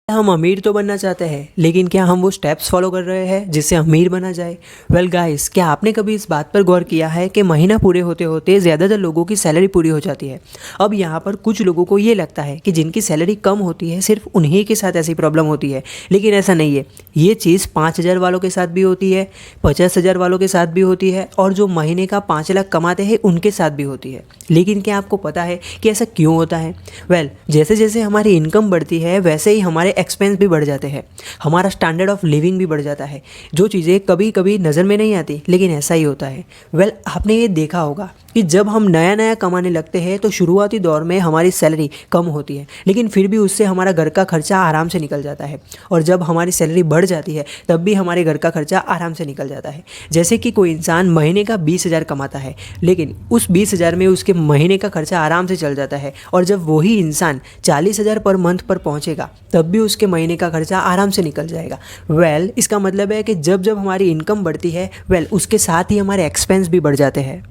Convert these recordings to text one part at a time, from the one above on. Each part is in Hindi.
हम अमीर तो बनना चाहते हैं, लेकिन क्या हम वो स्टेप्स फॉलो कर रहे हैं जिससे अमीर बना जाए? वेल गाइस, क्या आपने कभी इस बात पर गौर किया है कि महीना पूरे होते होते ज़्यादातर लोगों की सैलरी पूरी हो जाती है। अब यहाँ पर कुछ लोगों को ये लगता है कि जिनकी सैलरी कम होती है सिर्फ उन्हीं के साथ ऐसी प्रॉब्लम होती है, लेकिन ऐसा नहीं है। ये चीज़ 5,000 वालों के साथ भी होती है, 50,000 वालों के साथ भी होती है, और जो महीने का 5 लाख कमाते हैं उनके साथ भी होती है। लेकिन क्या आपको पता है कि ऐसा क्यों होता है? वेल, जैसे जैसे हमारी इनकम बढ़ती है वैसे ही हमारे एक्सपेंस भी बढ़ जाते हैं, हमारा स्टैंडर्ड ऑफ लिविंग भी बढ़ जाता है, जो चीज़ें कभी कभी नज़र में नहीं आती लेकिन ऐसा ही होता है। वेल, आपने ये देखा होगा कि जब हम नया नया कमाने लगते हैं तो शुरुआती दौर में हमारी सैलरी कम होती है, लेकिन फिर भी उससे हमारा घर का खर्चा आराम से निकल जाता है। और जब हमारी सैलरी बढ़ जाती है तब भी हमारे घर का खर्चा आराम से निकल जाता है। जैसे कि कोई इंसान महीने का 20,000 कमाता है, लेकिन उस 20,000 में उसके महीने का खर्चा आराम से चल जाता है, और जब वही इंसान 40,000 पर मंथ पर पहुंचेगा तब भी उसके महीने का खर्चा आराम से निकल जाएगा। वेल, इसका मतलब है कि जब जब हमारी इनकम बढ़ती है, उसके साथ ही हमारे एक्सपेंस भी बढ़ जाते हैं।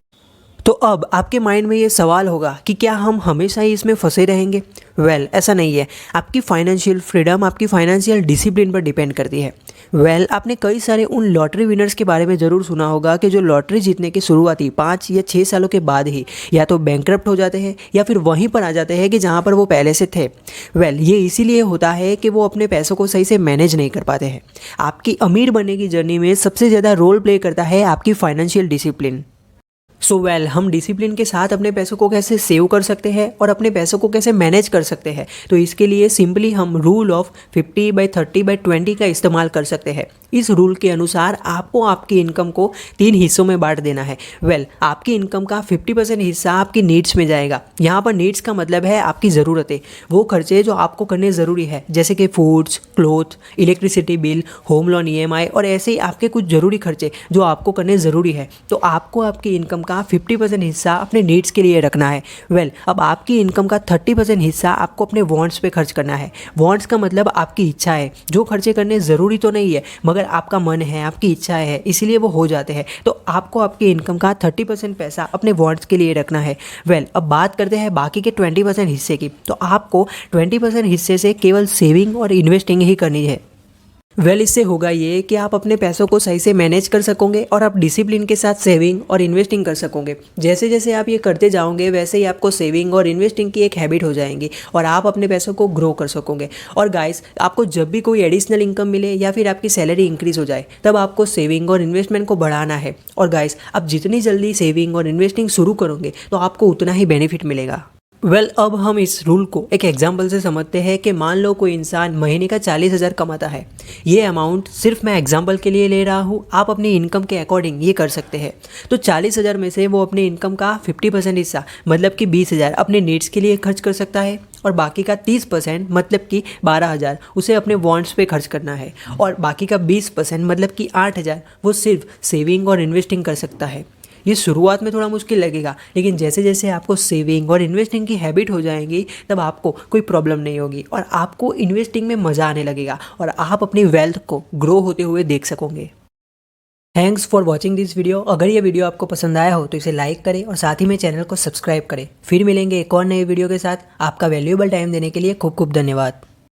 तो अब आपके माइंड में ये सवाल होगा कि क्या हम हमेशा ही इसमें फंसे रहेंगे? वेल, ऐसा नहीं है। आपकी फाइनेंशियल फ्रीडम आपकी फाइनेंशियल डिसिप्लिन पर डिपेंड करती है। आपने कई सारे उन लॉटरी विनर्स के बारे में ज़रूर सुना होगा कि जो लॉटरी जीतने की शुरुआती 5 या 6 सालों के बाद ही या तो बैंकरप्ट हो जाते हैं या फिर वहीं पर आ जाते हैं कि जहाँ पर वो पहले से थे। ये इसीलिए होता है कि वो अपने पैसों को सही से मैनेज नहीं कर पाते हैं। आपकी अमीर बनने की जर्नी में सबसे ज़्यादा रोल प्ले करता है आपकी फाइनेंशियल डिसिप्लिन। हम डिसिप्लिन के साथ अपने पैसों को कैसे सेव कर सकते हैं और अपने पैसों को कैसे मैनेज कर सकते हैं? तो इसके लिए सिंपली हम रूल ऑफ 50/30/20 का इस्तेमाल कर सकते हैं। इस रूल के अनुसार आपको आपकी इनकम को 3 हिस्सों में बांट देना है। आपकी इनकम का 50% हिस्सा आपकी नीड्स में जाएगा। यहाँ पर नीड्स का मतलब है आपकी ज़रूरतें, वो खर्चे जो आपको करने ज़रूरी है, जैसे कि foods, cloth, electricity bill, home loan EMI और ऐसे ही आपके कुछ ज़रूरी खर्चे जो आपको करने ज़रूरी है। तो आपको आपकी इनकम का 50% हिस्सा अपने नीड्स के लिए रखना है। अब आपकी इनकम का 30% हिस्सा आपको अपने वांट्स पे खर्च करना है। वांट्स का मतलब आपकी इच्छा है, जो खर्चे करने ज़रूरी तो नहीं है मगर आपका मन है, आपकी इच्छा है, इसीलिए वो हो जाते हैं। तो आपको आपकी इनकम का 30% पैसा अपने वांट्स के लिए रखना है। अब बात करते हैं बाकी के 20% हिस्से की। तो आपको 20% हिस्से से केवल सेविंग और इन्वेस्टिंग ही करनी है। इससे होगा ये कि आप अपने पैसों को सही से मैनेज कर सकोगे और आप डिसिप्लिन के साथ सेविंग और इन्वेस्टिंग कर सकोगे। जैसे जैसे आप ये करते जाओगे वैसे ही आपको सेविंग और इन्वेस्टिंग की एक हैबिट हो जाएंगी और आप अपने पैसों को ग्रो कर सकोगे। और गाइस, आपको जब भी कोई एडिशनल इनकम मिले या फिर आपकी सैलरी इंक्रीज हो जाए तब आपको सेविंग और इन्वेस्टमेंट को बढ़ाना है। और गाइस, आप जितनी जल्दी सेविंग और इन्वेस्टिंग शुरू करोगे तो आपको उतना ही बेनिफिट मिलेगा। अब हम इस रूल को एक एग्जाम्पल से समझते हैं कि मान लो कोई इंसान महीने का 40,000 कमाता है। ये अमाउंट सिर्फ मैं एग्जाम्पल के लिए ले रहा हूँ, आप अपनी इनकम के अकॉर्डिंग ये कर सकते हैं। तो 40,000 में से वो अपनी इनकम का 50% हिस्सा मतलब कि 20,000 अपने नीड्स के लिए खर्च कर सकता है, और बाकी का 30% मतलब कि 12,000 उसे अपने वांट्स पे खर्च करना है, और बाकी का 20% मतलब कि 8,000 वो सिर्फ सेविंग और इन्वेस्टिंग कर सकता है। ये शुरुआत में थोड़ा मुश्किल लगेगा, लेकिन जैसे जैसे आपको सेविंग और इन्वेस्टिंग की हैबिट हो जाएगी तब आपको कोई प्रॉब्लम नहीं होगी और आपको इन्वेस्टिंग में मज़ा आने लगेगा और आप अपनी वेल्थ को ग्रो होते हुए देख सकोगे। Thanks for watching this video. अगर ये वीडियो आपको पसंद आया हो तो इसे लाइक करें और साथ ही में चैनल को सब्सक्राइब करें। फिर मिलेंगे एक और नए वीडियो के साथ। आपका वैल्यूएबल टाइम देने के लिए खूब खूब धन्यवाद।